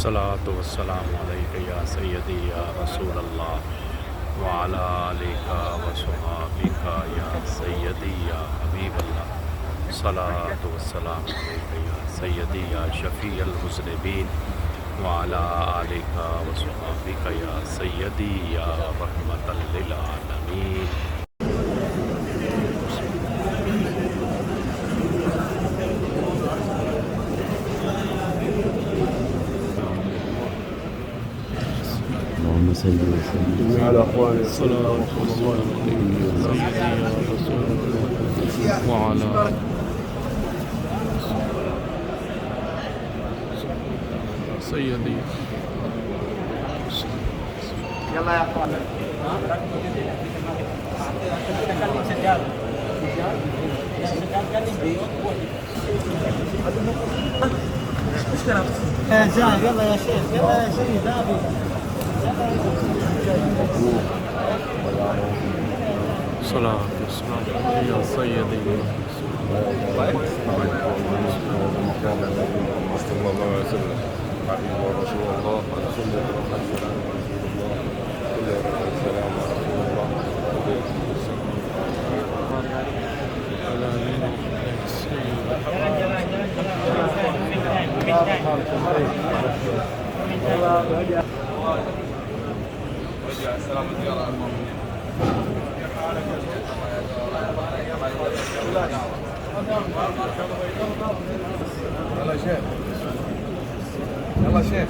अस्सलातु वस्सलामु अलैका या सय्यदी या रसूल अल्लाह व अला आलिका व सहाबिका या सय्यदी या हबीब अल्लाह। सलातु वस्सलामु अलैका या सय्यदी या शफ़ीअल मुज़निबीन व अला आलिका व सहाबिका या सय्यदी या रहमतल लिल आलमीन। على أخواني الصلاة والسلام وعلى سيدي يلا يا اخوان يلا يا شيخ يلا يا شيخ دافي صلاة والسلام يا سيدي صلى الله عليه وسلم حبيب رسول الله سنة رسول الله كل السلام على رسول الله يلا شيخ يلا شيخ